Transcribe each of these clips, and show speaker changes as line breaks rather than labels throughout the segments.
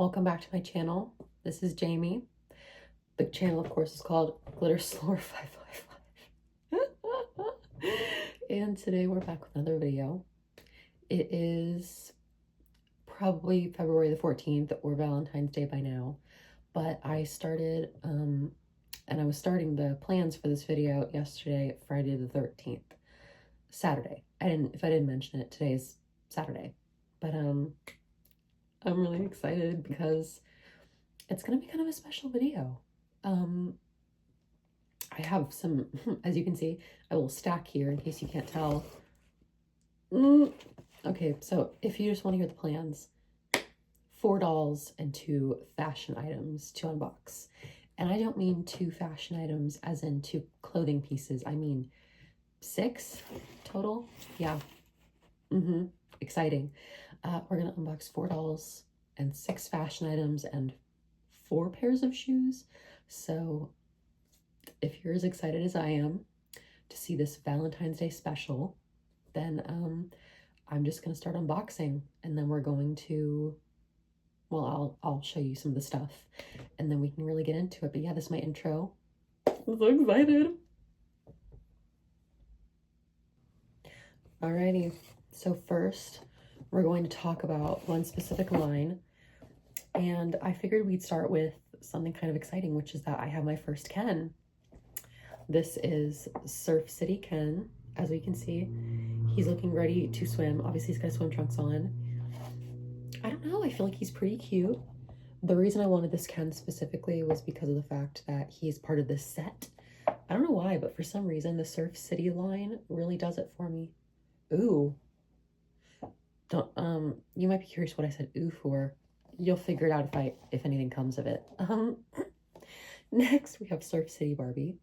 Welcome back to my channel. This is Jamie. The channel, of course, is called Glitter Slore 555. And today we're back with another video. It is probably February the 14th or Valentine's Day by now, but I started, and I was starting the plans for this video yesterday, Friday the 13th, Saturday. If I didn't mention it, today is Saturday, but I'm really excited because it's gonna be kind of a special video. I have some, as you can see, a little stack here in case you can't tell. Okay, so if you just want to hear the plans, 4 dolls and 2 fashion items to unbox. And I don't mean 2 fashion items as in 2 clothing pieces. I mean 6 total. Yeah. Exciting. We're gonna unbox 4 dolls and 6 fashion items and 4 pairs of shoes. So if you're as excited as I am to see this Valentine's Day special, then I'm just gonna start unboxing, and then we're going to, well, I'll show you some of the stuff and then we can really get into it. But yeah, this is my intro. I'm so excited. Alrighty, so first we're going to talk about one specific line, and I figured we'd start with something kind of exciting, which is that I have my first Ken. This is Surf City Ken. As we can see, he's looking ready to swim. Obviously, he's got swim trunks on. I don't know, I feel like he's pretty cute. The reason I wanted this Ken specifically was because of the fact that he's part of this set. I don't know why, but for some reason, the Surf City line really does it for me. Ooh. Don't, you might be curious what I said ooh for. You'll figure it out if anything comes of it. Next, we have Surf City Barbie.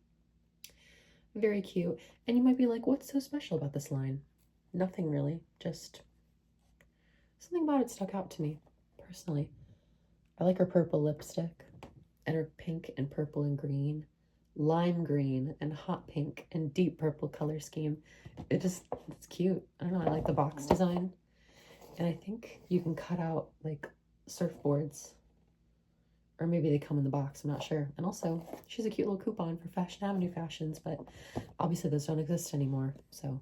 Very cute. And you might be like, what's so special about this line? Nothing really, just something about it stuck out to me, personally. I like her purple lipstick and her pink and purple and green, lime green and hot pink and deep purple color scheme. It's cute. I don't know, I like the box design. And I think you can cut out like surfboards, or maybe they come in the box, I'm not sure. And also, she's a cute little coupon for Fashion Avenue fashions, but obviously those don't exist anymore. So,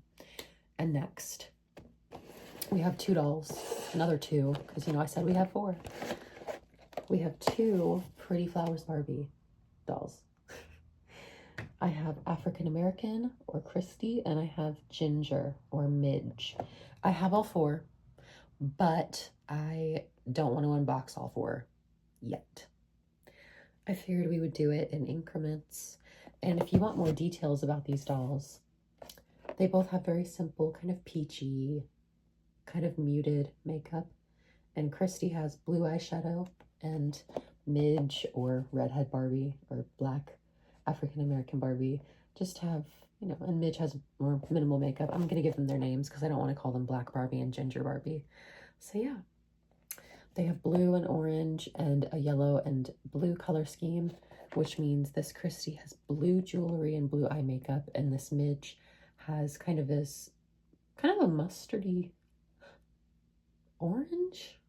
and next, we have 2 dolls, another 2, because, you know, I said we have 4. We have 2 Pretty Flowers Barbie dolls. I have African American, or Christy, and I have Ginger, or Midge. I have all 4, but I don't want to unbox all 4 yet. I figured we would do it in increments. And if you want more details about these dolls, they both have very simple, kind of peachy, kind of muted makeup. And Christy has blue eyeshadow, and Midge, or redhead Barbie, or black African American Barbie, just have, you know, and Midge has more minimal makeup. I'm going to give them their names because I don't want to call them Black Barbie and Ginger Barbie. So yeah. They have blue and orange and a yellow and blue color scheme, which means this Christy has blue jewelry and blue eye makeup, and this Midge has kind of this, kind of a mustardy orange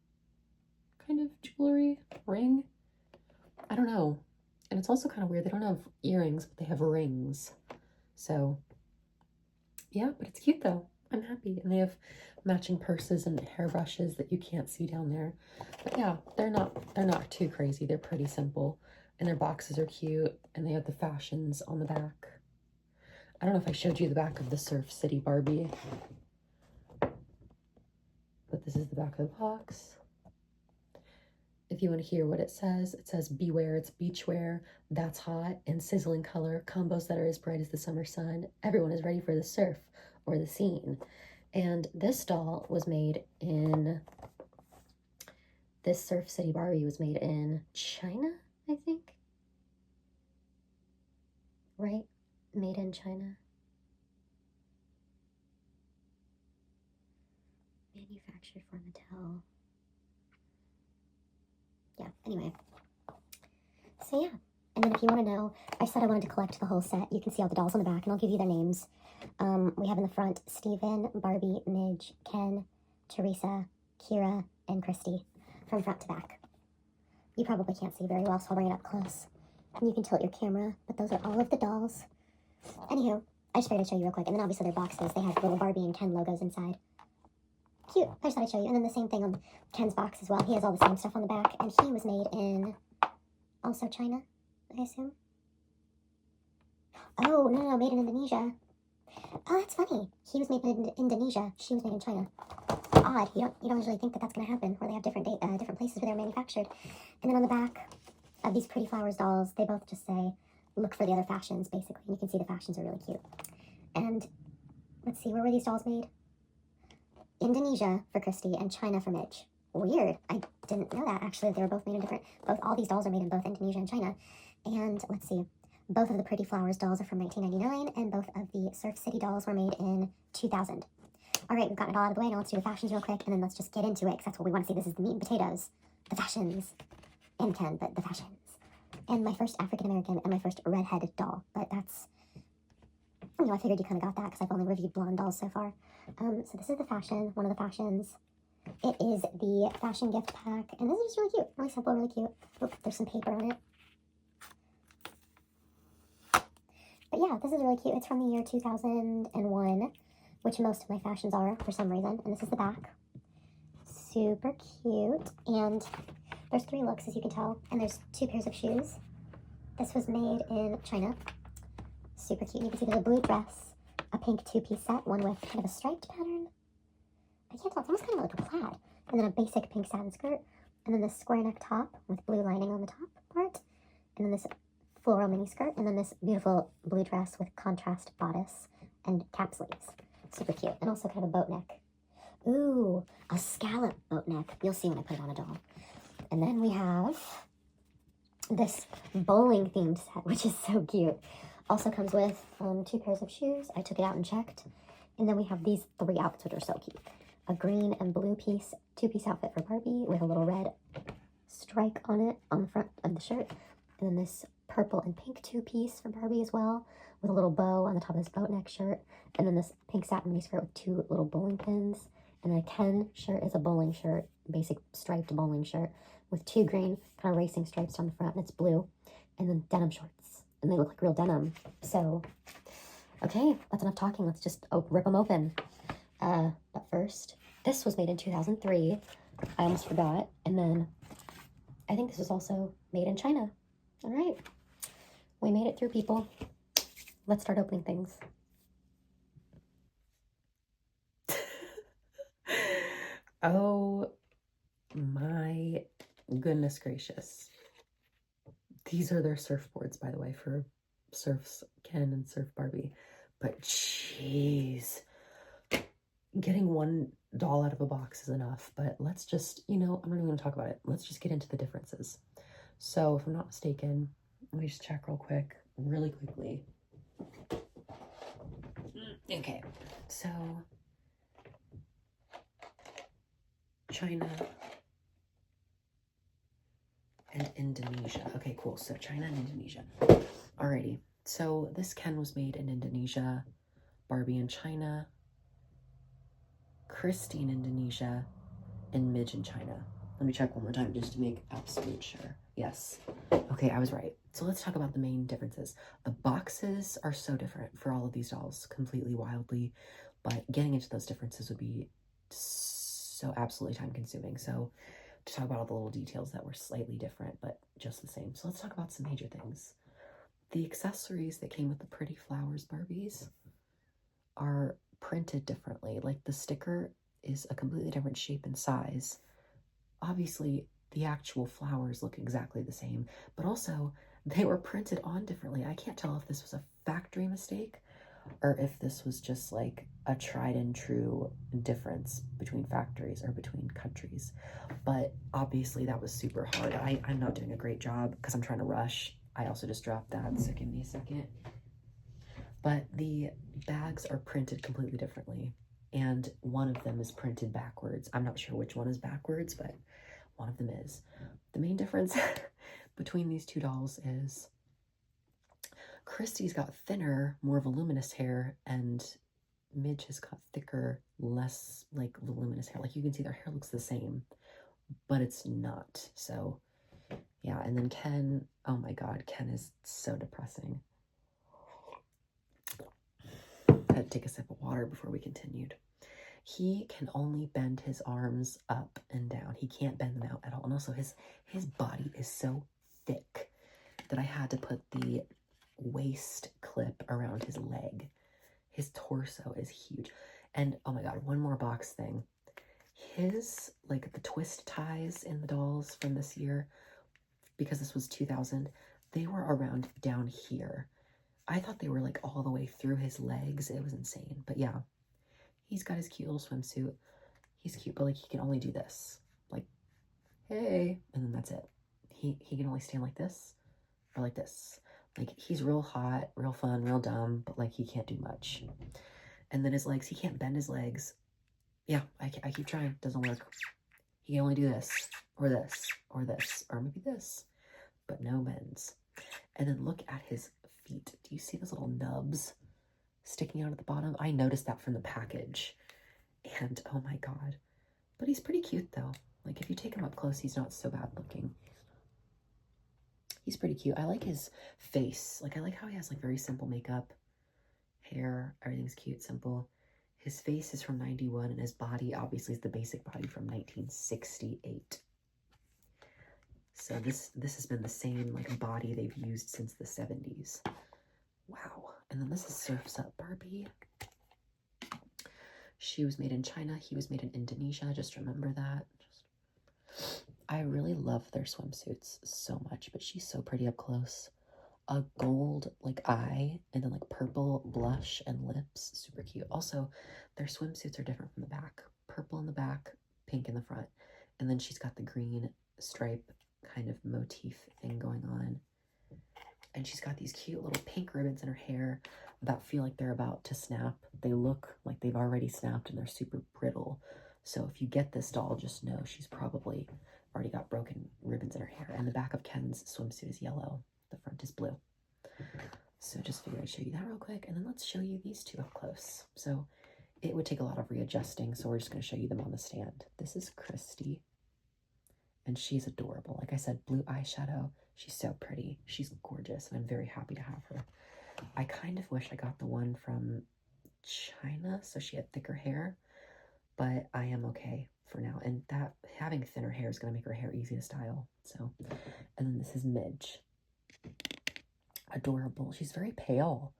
kind of jewelry ring. I don't know. And it's also kind of weird. They don't have earrings, but they have rings. So yeah, but it's cute though. I'm happy. And they have matching purses and hairbrushes that you can't see down there. But yeah, they're not too crazy. They're pretty simple. And their boxes are cute. And they have the fashions on the back. I don't know if I showed you the back of the Surf City Barbie, but this is the back of the box. If you want to hear what it says beware, it's beachwear, that's hot, and sizzling color, combos that are as bright as the summer sun. Everyone is ready for the surf or the scene. And this doll was made in, this Surf City Barbie was made in China, I think. Right? Made in China. Manufactured for Mattel. Yeah, anyway. So yeah. And then if you want to know, I said I wanted to collect the whole set. You can see all the dolls on the back, and I'll give you their names. We have in the front Steven, Barbie, Midge, Ken, Teresa, Kira, and Christy, from front to back.
You probably can't see very well, so I'll bring it up close. And you can tilt your camera, but those are all of the dolls. Anywho, I just figured I'd show you real quick. And then obviously their boxes, they have little Barbie and Ken logos inside. Cute. I just thought I'd show you. And then the same thing on Ken's box as well. He has all the same stuff on the back, and he was made in also China, I assume. Oh, no, made in Indonesia. Oh, that's funny. He was made in Indonesia. She was made in China. Odd. You don't usually think that that's going to happen, where they have different places where they're manufactured. And then on the back of these Pretty Flowers dolls, they both just say, look for the other fashions, basically. And you can see the fashions are really cute. And let's see, where were these dolls made? Indonesia for Christy and China for Midge. Weird. I didn't know that, actually. They were both made in all these dolls are made in both Indonesia and China. And let's see, both of the Pretty Flowers dolls are from 1999, and both of the Surf City dolls were made in 2000. All right, we've gotten it all out of the way. Now let's do the fashions real quick, and then let's just get into it, because that's what we want to see. This is the meat and potatoes. The fashions. And Ken, but the fashions. And my first African-American and my first redheaded doll. But that's, I figured you kind of got that, because I've only reviewed blonde dolls so far. So this is the fashion, one of the fashions. It is the fashion gift pack, and this is just really cute. Really simple, really cute. Oh, there's some paper on it. But yeah, this is really cute. It's from the year 2001, which most of my fashions are for some reason. And this is the back. Super cute. And there's 3 looks, as you can tell. And there's 2 pairs of shoes. This was made in China. Super cute. You can see there's a blue dress, a pink 2-piece set, one with kind of a striped pattern. I can't tell. It's almost kind of like a plaid. And then a basic pink satin skirt. And then this square neck top with blue lining on the top part. And then this floral mini skirt, and then this beautiful blue dress with contrast bodice and cap sleeves. Super cute. And also kind of a boat neck. Ooh, a scallop boat neck. You'll see when I put it on a doll. And then we have this bowling themed set, which is so cute. Also comes with 2 pairs of shoes. I took it out and checked. And then we have these 3 outfits, which are so cute. A green and blue 2-piece outfit for Barbie with a little red strike on it on the front of the shirt. And then this purple and pink 2-piece for Barbie as well, with a little bow on the top of this boat neck shirt. And then this pink satin mini skirt with 2 little bowling pins. And then a Ken shirt is a bowling shirt, basic striped bowling shirt, with 2 green kind of racing stripes on the front, and it's blue. And then denim shorts, and they look like real denim. So, okay, that's enough talking. Let's just rip them open. But first, this was made in 2003. I almost forgot. And then I think this was also made in China. All right. We made it through, people. Let's start opening things.
Oh my goodness gracious. These are their surfboards, by the way, for Surf's Ken and Surf Barbie. But jeez, getting one doll out of a box is enough. But let's just, I'm not even going to talk about it. Let's just get into the differences. So if I'm not mistaken, let me just check really quickly. Okay, so China and Indonesia. Okay, cool. So China and Indonesia. Alrighty. So this Ken was made in Indonesia, Barbie in China, Christy in Indonesia, and Midge in China. Let me check one more time just to make absolute sure. Yes. Okay, I was right. So let's talk about the main differences. The boxes are so different for all of these dolls, completely wildly, but getting into those differences would be so absolutely time consuming. So to talk about all the little details that were slightly different, but just the same. So let's talk about some major things. The accessories that came with the Pretty Flowers Barbies are printed differently. Like the sticker is a completely different shape and size. Obviously, the actual flowers look exactly the same, but also they were printed on differently. I can't tell if this was a factory mistake or if this was just like a tried and true difference between factories or between countries. But obviously that was super hard. I'm not doing a great job because I'm trying to rush. I also just dropped that, so give me a second. But the bags are printed completely differently, and one of them is printed backwards. I'm not sure which one is backwards, but one of them is. The main difference between these 2 dolls is Christy's got thinner, more voluminous hair, and Midge has got thicker, less like voluminous hair. Like you can see their hair looks the same, but it's not. So Yeah, and then Ken, oh my God, Ken is so depressing. I had to take a sip of water before we continued. He can only bend his arms up and down. He can't bend them out at all. And also his body is so thick that I had to put the waist clip around his leg. His torso is huge. And oh my God, one more box thing. His, like the twist ties in the dolls from this year, because this was 2000, they were around down here. I thought they were like all the way through his legs. It was insane. But yeah, he's got his cute little swimsuit. He's cute, but like he can only do this. Like, hey, and then that's it. He can only stand like this or like this. Like, he's real hot, real fun, real dumb, but like he can't do much. And then his legs, he can't bend his legs. Yeah, I keep trying. Doesn't work. He can only do this, or this, or this, or maybe this, but no bends. And then look at his feet. Do you see those little nubs sticking out at the bottom? I noticed that from the package. And oh my God. But he's pretty cute though. Like if you take him up close, he's not so bad looking. He's pretty cute. I like his face. Like I like how he has like very simple makeup, hair, everything's cute, simple. His face is from 91 and his body obviously is the basic body from 1968. So this has been the same like body they've used since the 70s. Wow. And then this is Surf's Up Barbie. She was made in China. He was made in Indonesia. Just remember that. I really love their swimsuits so much, but she's so pretty up close. A gold like eye and then like purple blush and lips. Super cute. Also, their swimsuits are different from the back. Purple in the back, pink in the front. And then she's got the green stripe kind of motif thing going on. And she's got these cute little pink ribbons in her hair that feel like they're about to snap. They look like they've already snapped and they're super brittle. So if you get this doll, just know she's probably already got broken ribbons in her hair. And the back of Ken's swimsuit is yellow. The front is blue. So just figured I'd show you that real quick. And then let's show you these two up close. So it would take a lot of readjusting. So we're just going to show you them on the stand. This is Christy. And she's adorable. Like I said, blue eyeshadow. She's so pretty. She's gorgeous. And I'm very happy to have her. I kind of wish I got the one from China. So she had thicker hair. But I am okay for now. And that having thinner hair is going to make her hair easy to style. So, and then this is Midge. Adorable. She's very pale,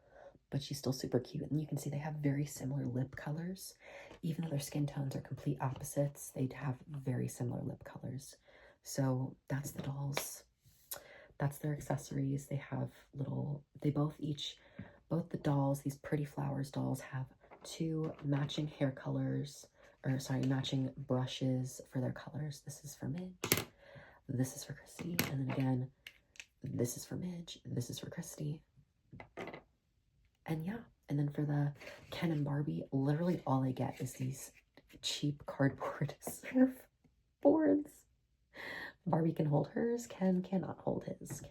but she's still super cute. And you can see they have very similar lip colors. Even though their skin tones are complete opposites, they have very similar lip colors. So that's the dolls. That's their accessories. They have little, both the dolls, these Pretty Flowers dolls, have two matching hair colors, or sorry, matching brushes for their colors. This is for Midge. This is for Christy. And then again, this is for Midge. This is for Christy. And yeah, and then for the Ken and Barbie, literally all I get is these cheap cardboard surfboards. Barbie can hold hers. Ken cannot hold his.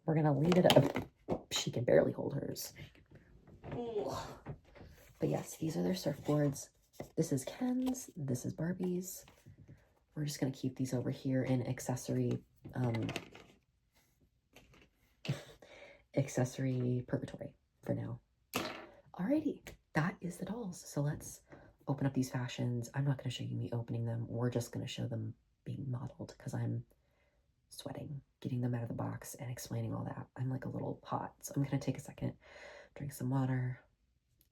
We're going to leave it up. She can barely hold hers. But yes, these are their surfboards. This is Ken's. This is Barbie's. We're just going to keep these over here in accessory purgatory for now. Alrighty, that is the dolls. So let's open up these fashions. I'm not going to show you me opening them. We're just going to show them being modeled because I'm sweating, getting them out of the box and explaining all that. I'm like a little hot. So I'm going to take a second, drink some water,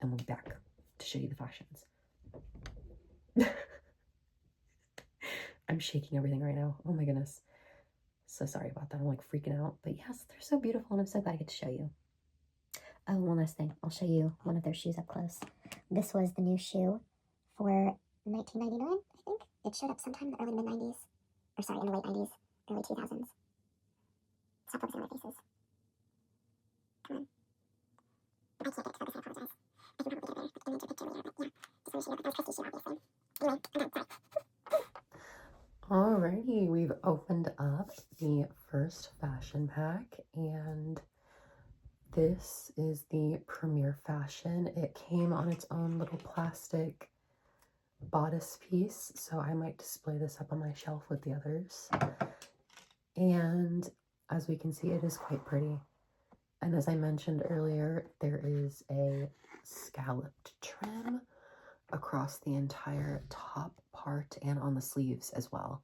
and we'll be back to show you the fashions. I'm shaking everything right now. Oh my goodness. So sorry about that. I'm like freaking out. But yes, they're so beautiful and I'm so glad I get to show you.
Oh, one last thing. I'll show you one of their shoes up close. This was the new shoe for $19.99, I think. It showed up sometime in the early mid-90s. Or sorry, in the late 90s, early 2000s. Stop focusing on their faces. Come on. I can't get it to focus, I apologize. I can probably get it there, but I'm going to take a picture later. But yeah, just want to show you that was Christy's shoe, obviously. Anyway, I'm done. Sorry.
Alrighty, we've opened up the first fashion pack, and this is the Premier Fashion. It came on its own little plastic bodice piece, so I might display this up on my shelf with the others. And as we can see, it is quite pretty. And as I mentioned earlier, there is a scalloped trim across the entire top part and on the sleeves as well.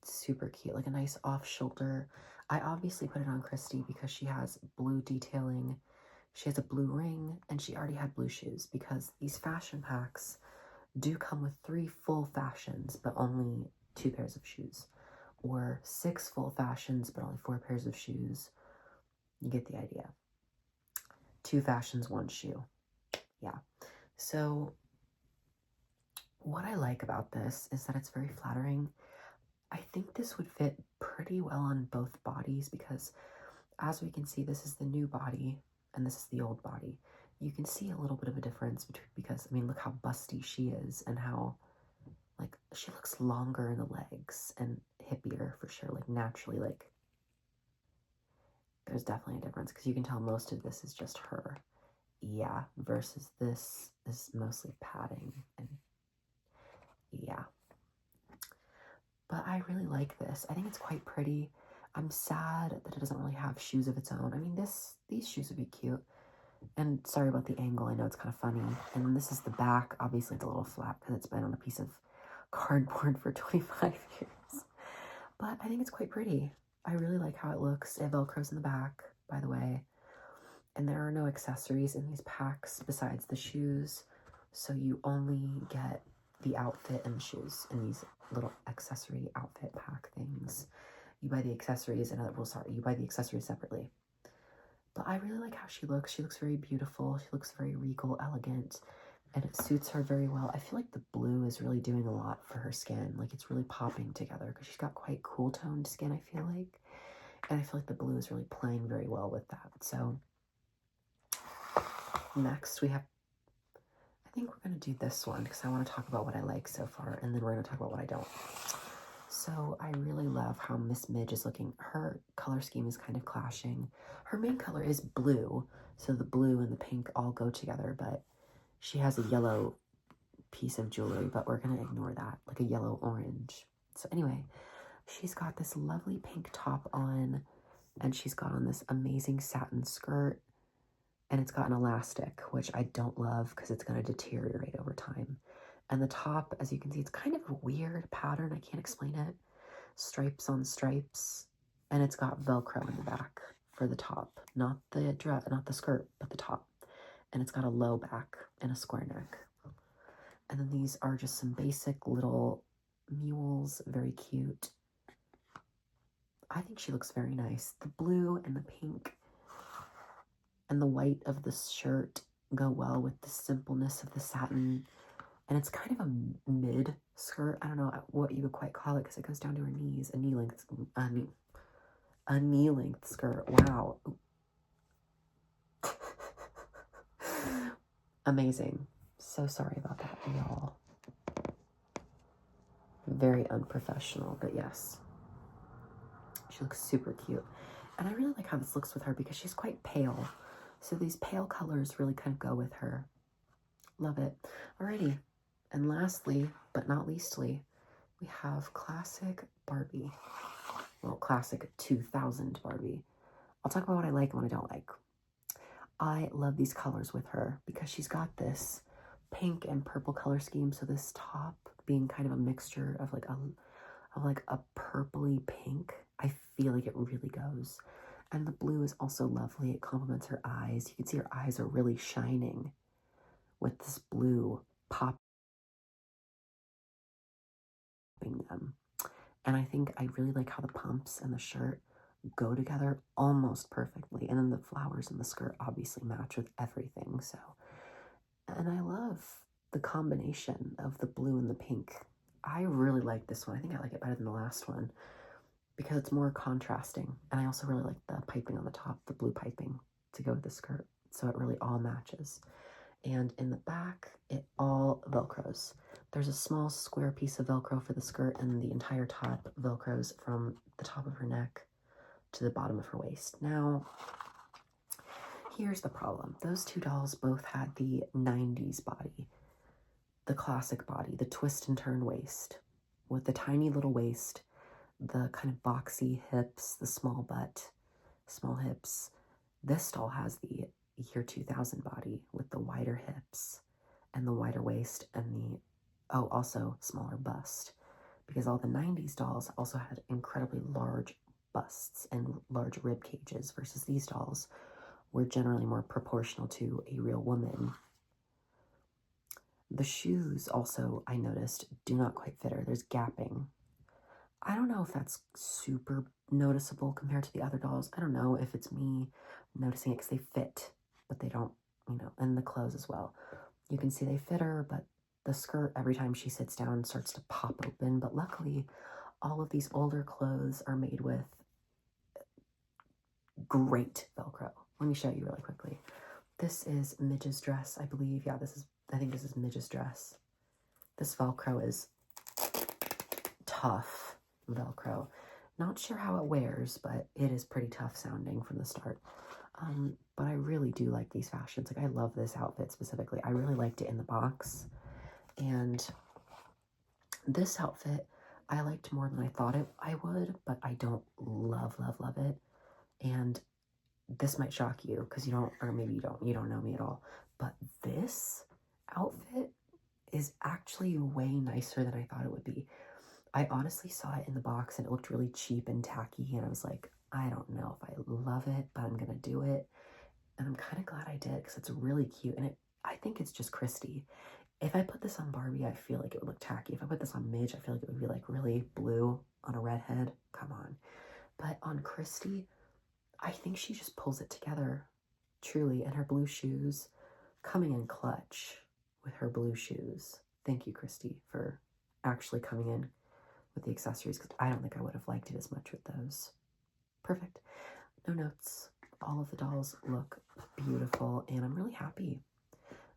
Super cute, like a nice off shoulder. I obviously put it on Christy because she has blue detailing. She has a blue ring and she already had blue shoes, because these fashion packs do come with 3 full fashions but only 2 pairs of shoes, or 6 full fashions but only 4 pairs of shoes. You get the idea. 2 fashions, 1 shoe. Yeah. So what I like about this is that it's very flattering. I think this would fit pretty well on both bodies, because as we can see, this is the new body and this is the old body. You can see a little bit of a difference between, because I mean, look how busty she is and how, like, she looks longer in the legs and hippier for sure, like naturally, like there's definitely a difference, because you can tell most of this is just her. Yeah, versus this is mostly padding, and yeah. But I really like this. I think it's quite pretty. I'm sad that it doesn't really have shoes of its own. I mean, these shoes would be cute. And sorry about the angle, I know it's kind of funny. And then this is the back. Obviously it's a little flat because it's been on a piece of cardboard for 25 years. But I think it's quite pretty. I really like how it looks. It velcros in the back, by the way. And there are no accessories in these packs besides the shoes. So you only get the outfit and the shoes in these little accessory outfit pack things. You buy the accessories and you buy the accessories separately. But I really like how she looks. She looks very beautiful. She looks very regal, elegant, and it suits her very well. I feel like the blue is really doing a lot for her skin. Like, it's really popping together because she's got quite cool toned skin, I feel like. And I feel like the blue is really playing very well with that. So next we have, I think we're going to do this one because I want to talk about what I like so far, and then we're going to talk about what I don't. So I really love how Miss Midge is looking. Her color scheme is kind of clashing. Her main color is blue, so the blue and the pink all go together, but she has a yellow piece of jewelry, but we're going to ignore that, like a yellow orange. So anyway, she's got this lovely pink top on, and she's got on this amazing satin skirt, and it's got an elastic, which I don't love because it's going to deteriorate over time. And the top, as you can see, it's kind of a weird pattern. I can't explain it. Stripes on stripes. And it's got Velcro in the back for the top. Not the dress, not the skirt, but the top. And it's got a low back and a square neck. And then these are just some basic little mules. Very cute. I think she looks very nice. The blue and the pink and the white of the shirt go well with the simpleness of the satin. And it's kind of a mid skirt. I don't know what you would quite call it because it goes down to her knees. A knee length skirt. Wow. Amazing. So sorry about that, y'all. Very unprofessional, but yes. She looks super cute. And I really like how this looks with her because she's quite pale. So these pale colors really kind of go with her. Love it. Alrighty. And lastly, but not leastly, we have classic Barbie. Well, classic 2000 Barbie. I'll talk about what I like and what I don't like. I love these colors with her because she's got this pink and purple color scheme. So this top being kind of a mixture of like a purpley pink. I feel like it really goes. And the blue is also lovely. It complements her eyes. You can see her eyes are really shining with this blue popping them. And I think I really like how the pumps and the shirt go together almost perfectly. And then the flowers in the skirt obviously match with everything. So, and I love the combination of the blue and the pink. I really like this one. I think I like it better than the last one because it's more contrasting. And I also really like the piping on the top, the blue piping to go with the skirt. So it really all matches. And in the back, it all Velcros. There's a small square piece of Velcro for the skirt, and the entire top Velcros from the top of her neck to the bottom of her waist. Now, here's the problem. Those two dolls both had the 90s body, the classic body, the twist and turn waist with the tiny little waist, the kind of boxy hips, the small butt, small hips. This doll has the year 2000 body with the wider hips and the wider waist and the, oh, also smaller bust. Because all the 90s dolls also had incredibly large busts and large rib cages versus these dolls were generally more proportional to a real woman. The shoes also, I noticed, do not quite fit her. There's gapping. I don't know if that's super noticeable compared to the other dolls. I don't know if it's me noticing it because they fit, but they don't, and the clothes as well. You can see they fit her, but the skirt, every time she sits down, starts to pop open. But luckily, all of these older clothes are made with great Velcro. Let me show you really quickly. This is Midge's dress, I believe. Yeah, I think this is Midge's dress. This Velcro is tough Velcro. Not sure how it wears, but it is pretty tough sounding from the start. But I really do like these fashions. Like, I love this outfit specifically. I really liked it in the box. And this outfit, I liked more than I thought I would, but I don't love it. And this might shock you because you don't, or maybe you don't know me at all. But this outfit is actually way nicer than I thought it would be. I honestly saw it in the box and it looked really cheap and tacky, and I was like, I don't know if I love it, but I'm gonna do it. And I'm kind of glad I did because it's really cute, and I think it's just Christy. If I put this on Barbie, I feel like it would look tacky. If I put this on Midge, I feel like it would be like really blue on a redhead. Come on. But on Christy, I think she just pulls it together, truly. And her blue shoes, coming in clutch with her blue shoes. Thank you, Christy, for actually coming in with the accessories, because I don't think I would have liked it as much with those. Perfect. No notes. All of the dolls look beautiful, and I'm really happy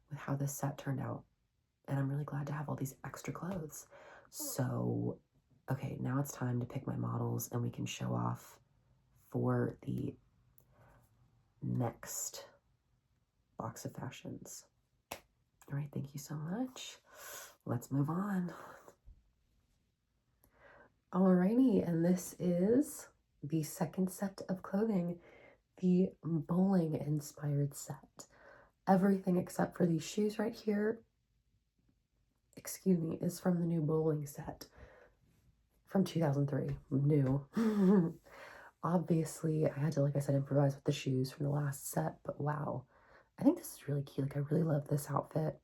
with how this set turned out. And I'm really glad to have all these extra clothes. So, okay, now it's time to pick my models, and we can show off for the next box of fashions. All right, thank you so much. Let's move on. Alrighty, and this is the second set of clothing, the bowling inspired set. Everything except for these shoes right here, is from the new bowling set from 2003. New. Obviously, I had to, like I said, improvise with the shoes from the last set, but wow. I think this is really cute. Like, I really love this outfit.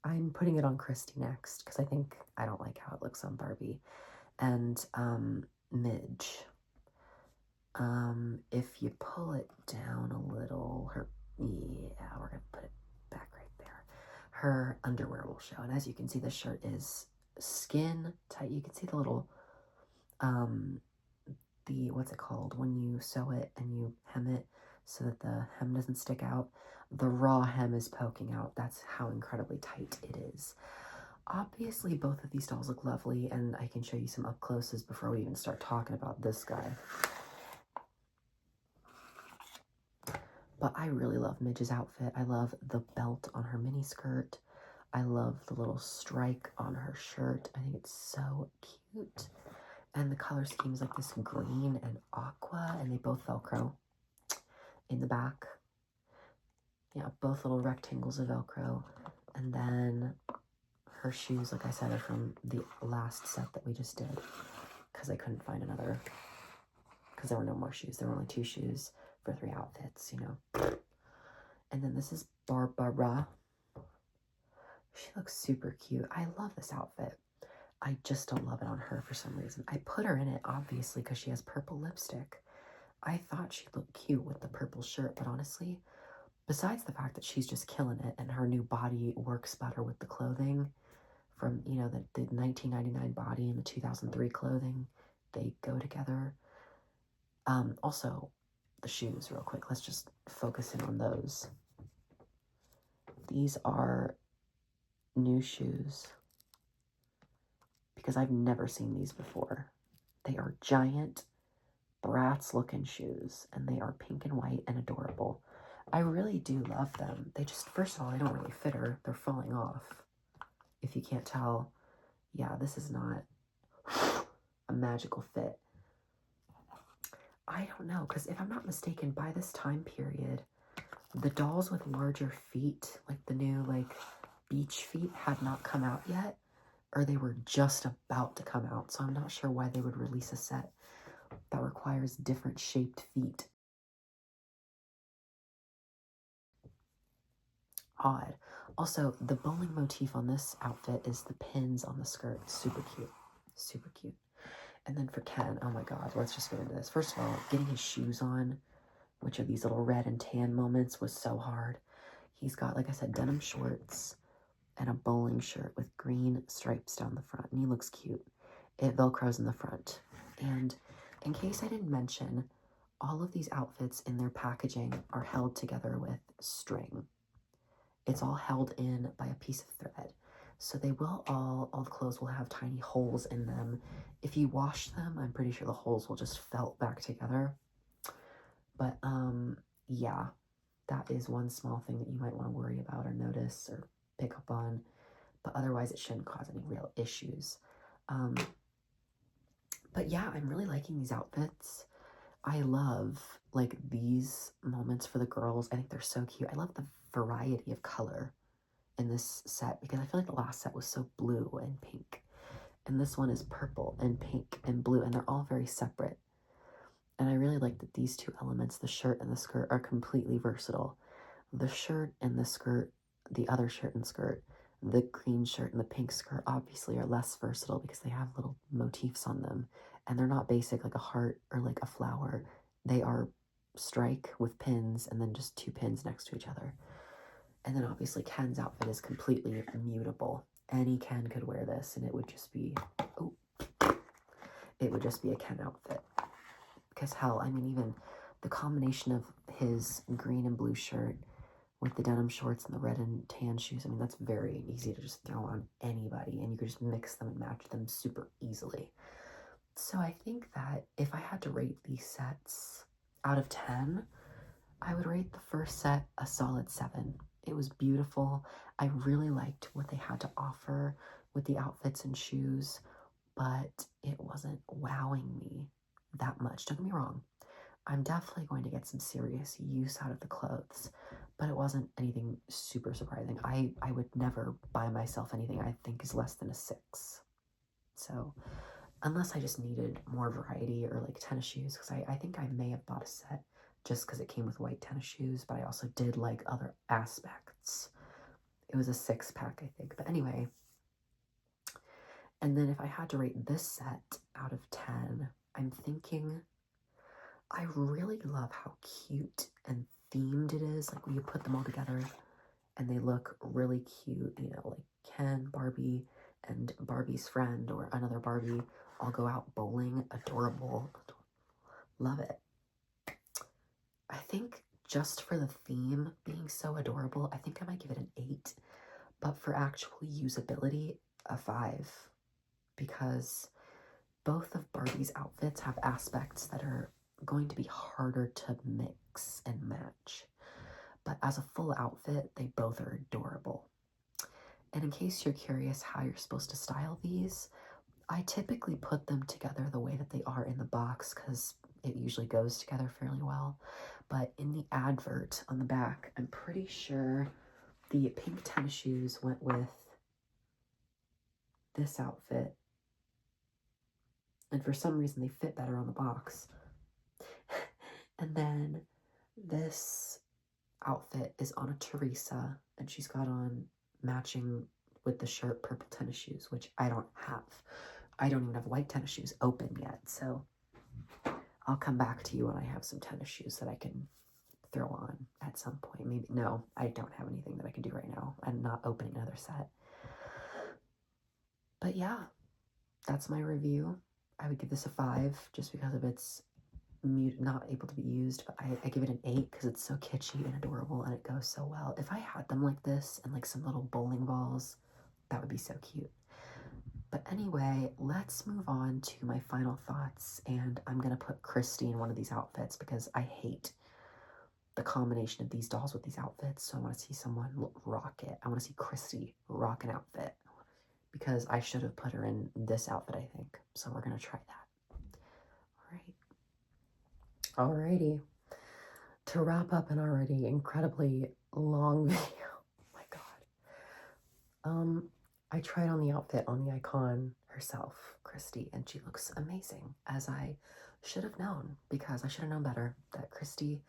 I'm putting it on Christy next because I don't like how it looks on Barbie. And Midge. If you pull it down a little, we're gonna put it back right there. Her underwear will show, and as you can see, the shirt is skin tight. You can see the little, what's it called when you sew it and you hem it so that the hem doesn't stick out. The raw hem is poking out. That's how incredibly tight it is. Obviously, both of these dolls look lovely, and I can show you some up closes before we even start talking about this guy. But I really love Midge's outfit. I love the belt on her mini skirt. I love the little strike on her shirt. I think it's so cute. And the color scheme is like this green and aqua, and they both Velcro in the back. Yeah, both little rectangles of Velcro. And then her shoes, like I said, are from the last set that we just did, because I couldn't find another, because there were no more shoes. There were only 2 shoes for 3 outfits, And then this is Barbara. She looks super cute. I love this outfit. I just don't love it on her for some reason. I put her in it, obviously, because she has purple lipstick. I thought she'd look cute with the purple shirt, but honestly, besides the fact that she's just killing it and her new body works better with the clothing from, the 1999 body and the 2003 clothing, they go together. Also, the shoes, real quick. Let's just focus in on those. These are new shoes because I've never seen these before. They are giant Bratz looking shoes, and they are pink and white and adorable. I really do love them. They just, first of all, they don't really fit her. They're falling off. If you can't tell, yeah, this is not a magical fit. I don't know, because if I'm not mistaken, by this time period, the dolls with larger feet, like the new like beach feet, had not come out yet, or they were just about to come out. So I'm not sure why they would release a set that requires different shaped feet. Odd. Also, the bowling motif on this outfit is the pins on the skirt. Super cute. Super cute. And then for Ken, oh my god, let's just get into this. First of all, getting his shoes on, which are these little red and tan moments, was so hard. He's got, like I said, denim shorts and a bowling shirt with green stripes down the front, and he looks cute. It velcros in the front. And in case I didn't mention, all of these outfits in their packaging are held together with string. It's all held in by a piece of thread. So they will all the clothes will have tiny holes in them. If you wash them, I'm pretty sure the holes will just felt back together. But yeah, that is one small thing that you might want to worry about or notice or pick up on. But otherwise it shouldn't cause any real issues. But yeah, I'm really liking these outfits. I love like these moments for the girls. I think they're so cute. I love the variety of color in this set because I feel like the last set was so blue and pink. And this one is purple and pink and blue, and they're all very separate. And I really like that these two elements, the shirt and the skirt, are completely versatile. The shirt and the skirt, the other shirt and skirt, the green shirt and the pink skirt obviously are less versatile because they have little motifs on them. And they're not basic like a heart or like a flower. They are strike with pins and then just two pins next to each other. And then obviously Ken's outfit is completely mutable. Any Ken could wear this and it would just be, oh, it would just be a Ken outfit. Because hell, I mean, even the combination of his green and blue shirt with the denim shorts and the red and tan shoes, I mean, that's very easy to just throw on anybody, and you could just mix them and match them super easily. So I think that if I had to rate these sets out of 10, I would rate the first set a solid 7. It was beautiful. I really liked what they had to offer with the outfits and shoes, but it wasn't wowing me that much. Don't get me wrong. I'm definitely going to get some serious use out of the clothes, but it wasn't anything super surprising. I would never buy myself anything I think is less than a 6. So unless I just needed more variety or like tennis shoes, because I think I may have bought a set just because it came with white tennis shoes, but I also did like other aspects. It was a 6-pack, I think. But anyway, and then if I had to rate this set out of 10, I'm thinking I really love how cute and themed it is. Like when you put them all together and they look really cute, you know, like Ken, Barbie, and Barbie's friend or another Barbie all go out bowling. Adorable. Love it. I think just for the theme being so adorable, I think I might give it an 8. But for actual usability, a 5. Because both of Barbie's outfits have aspects that are going to be harder to mix and match. But as a full outfit, they both are adorable. And in case you're curious how you're supposed to style these, I typically put them together the way that they are in the box because it usually goes together fairly well. But in the advert on the back, I'm pretty sure the pink tennis shoes went with this outfit. And for some reason, they fit better on the box. And then this outfit is on a Teresa, and she's got on matching with the shirt purple tennis shoes, which I don't have. I don't even have white tennis shoes open yet, so I'll come back to you when I have some tennis shoes that I can throw on at some point. Maybe, no, I don't have anything that I can do right now. I'm not opening another set. But yeah, that's my review. I would give this a 5 just because of its not able to be used, but I give it an 8 because it's so kitschy and adorable and it goes so well. If I had them like this and like some little bowling balls, that would be so cute. But anyway, let's move on to my final thoughts, and I'm gonna put Christy in one of these outfits because I hate the combination of these dolls with these outfits, so I want to see someone rock it. I want to see Christy rock an outfit because I should have put her in this outfit, I think. So we're gonna try that. All right. Alrighty. To wrap up an already incredibly long video, oh my god. I tried on the outfit on the icon herself, Christy, and she looks amazing, as I should have known, because I should have known better that Christy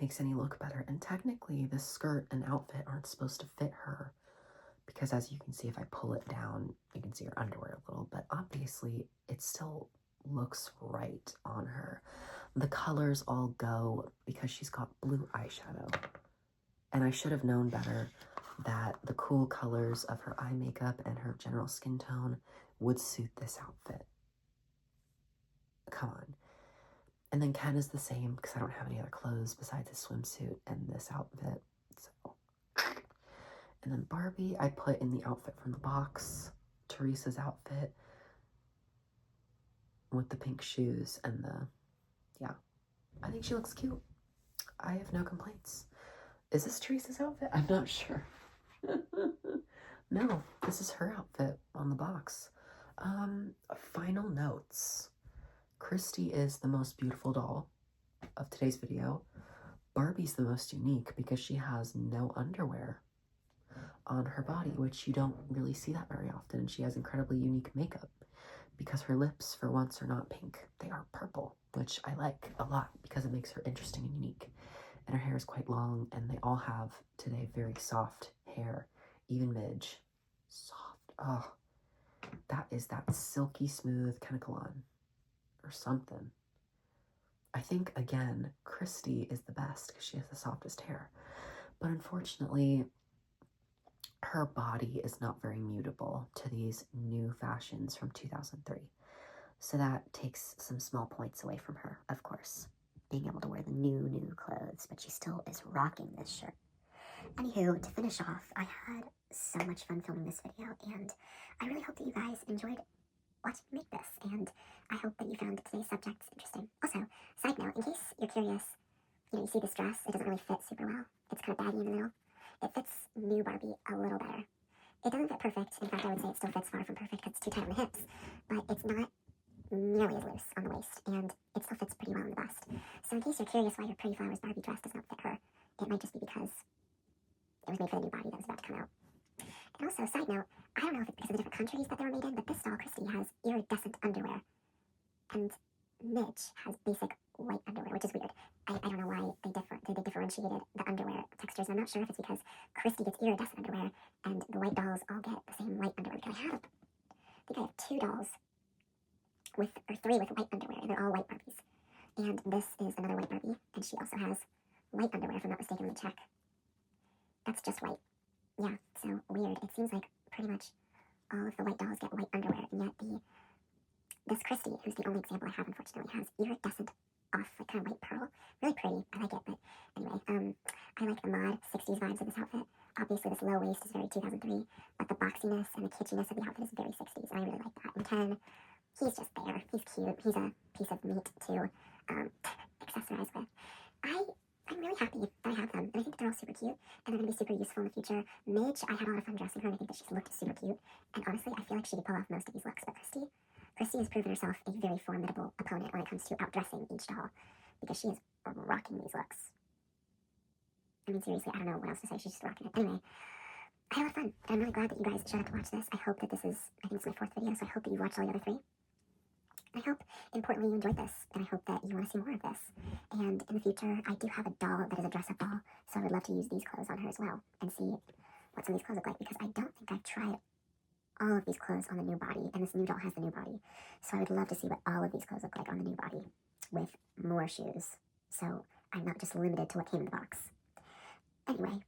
makes any look better. And technically, this skirt and outfit aren't supposed to fit her, because as you can see, if I pull it down, you can see her underwear a little, but obviously it still looks right on her. The colors all go because she's got blue eyeshadow. And I should have known better that the cool colors of her eye makeup and her general skin tone would suit this outfit. Come on. And then Ken is the same because I don't have any other clothes besides his swimsuit and this outfit. So. And then Barbie, I put in the outfit from the box, Teresa's outfit with the pink shoes and the, yeah. I think she looks cute. I have no complaints. Is this Teresa's outfit? I'm not sure. No, this is her outfit on the box. Final notes. Christy is the most beautiful doll of today's video. Barbie's the most unique because she has no underwear on her body, which you don't really see that very often. And she has incredibly unique makeup because her lips, for once, are not pink. They are purple, which I like a lot because it makes her interesting and unique. And her hair is quite long, and they all have today very soft hair, even Midge. Soft. Oh, that is that silky smooth Kanekalon or something. I think, again, Christy is the best because she has the softest hair. But unfortunately, her body is not very mutable to these new fashions from 2003. So that takes some small points away from her, of course, being able to wear the new clothes, but she still is rocking this shirt. Anywho, to finish off, I had so much fun filming this video, and I really hope that you guys enjoyed watching me make this, and I hope that you found today's subjects interesting. Also, side note, in case you're curious, you see this dress, it doesn't really fit super well. It's kind of baggy in the middle. It fits new Barbie a little better. It doesn't fit perfect. In fact, I would say it still fits far from perfect because it's too tight on the hips, but it's not nearly as loose on the waist, and it still fits pretty well in the bust. So in case you're curious why your Pretty Flowers Barbie dress does not fit her, it might just be because it was made for the new Barbie that was about to come out. And also, side note, I don't know if it's because of the different countries that they were made in, but this doll, Christy, has iridescent underwear, and Midge has basic white underwear, which is weird. I don't know why they differentiated the underwear textures. I'm not sure if it's because Christy gets iridescent underwear and the white dolls all get the same white underwear. Because I think I have 2 dolls or 3 with white underwear, and they're all white Barbies. And this is another white Barbie, and she also has white underwear, if I'm not mistaken. Let me check. That's just white. Yeah, so weird. It seems like pretty much all of the white dolls get white underwear, and yet this Christy, who's the only example I have, unfortunately, has iridescent off, like kind of white pearl. Really pretty. I like it, but anyway, I like the mod 60s vibes of this outfit. Obviously, this low waist is very 2003, but the boxiness and the kitschiness of the outfit is very 60s, and I really like that. And Ken, he's just there. He's cute. He's a piece of meat to accessorize with. I'm really happy that I have them, and I think they're all super cute, and they're going to be super useful in the future. Midge, I had a lot of fun dressing her, and I think that she's looked super cute, and honestly, I feel like she could pull off most of these looks, but Christy has proven herself a very formidable opponent when it comes to outdressing each doll, because she is rocking these looks. I mean, seriously, I don't know what else to say. She's just rocking it. Anyway, I had a lot of fun, and I'm really glad that you guys showed up to watch this. I hope that I think it's my 4th video, so I hope that you've watched all the other 3. I hope, importantly, you enjoyed this, and I hope that you want to see more of this. And in the future, I do have a doll that is a dress-up doll, so I would love to use these clothes on her as well, and see what some of these clothes look like, because I don't think I've tried all of these clothes on the new body, and this new doll has the new body. So I would love to see what all of these clothes look like on the new body with more shoes. So I'm not just limited to what came in the box. Anyway,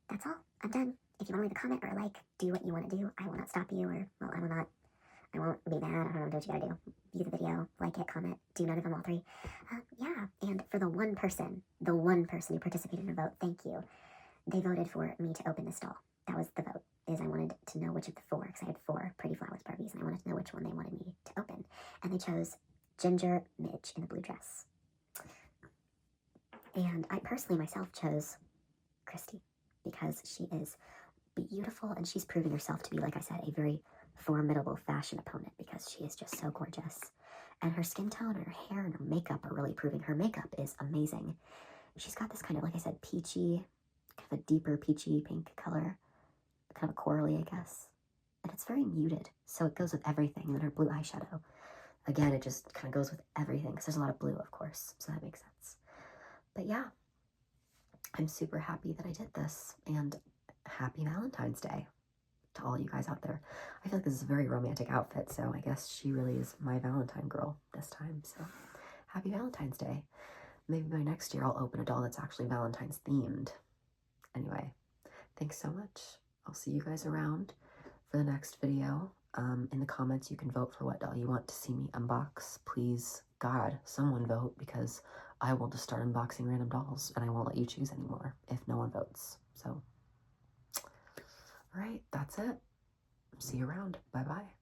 that's all. I'm done. If you want to leave a comment or a like, do what you want to do. I will not stop you, or, well, I won't be bad. I don't know, do what you gotta do. View the video, like it, comment, do none of them, all 3. Yeah, and for the one person who participated in a vote, thank you. They voted for me to open this doll. That was the vote, is I wanted to know which of the 4, because I had 4 Pretty Flowers Barbies, and I wanted to know which one they wanted me to open. And they chose Ginger Midge in the blue dress. And I personally myself chose Christy, because she is beautiful, and she's proving herself to be, like I said, a very formidable fashion opponent, because she is just so gorgeous.
And her skin tone and her hair and her makeup are really proving. Her makeup is amazing. She's got this kind of, like I said, peachy, kind of a deeper peachy pink color, kind of a corally, I guess. And it's very muted, so it goes with everything. And then her blue eyeshadow, again, it just kind of goes with everything because there's a lot of blue, of course, so that makes sense. But yeah, I'm super happy that I did this, and happy Valentine's Day to all you guys out there. I feel like this is a very romantic outfit, so I guess she really is my Valentine girl this time, so happy Valentine's Day. Maybe by next year I'll open a doll that's actually Valentine's themed. Anyway, thanks so much. I'll see you guys around for the next video. In the comments, you can vote for what doll you want to see me unbox. Please, God, someone vote, because I will just start unboxing random dolls and I won't let you choose anymore if no one votes. So, all right, that's it. See you around. Bye-bye.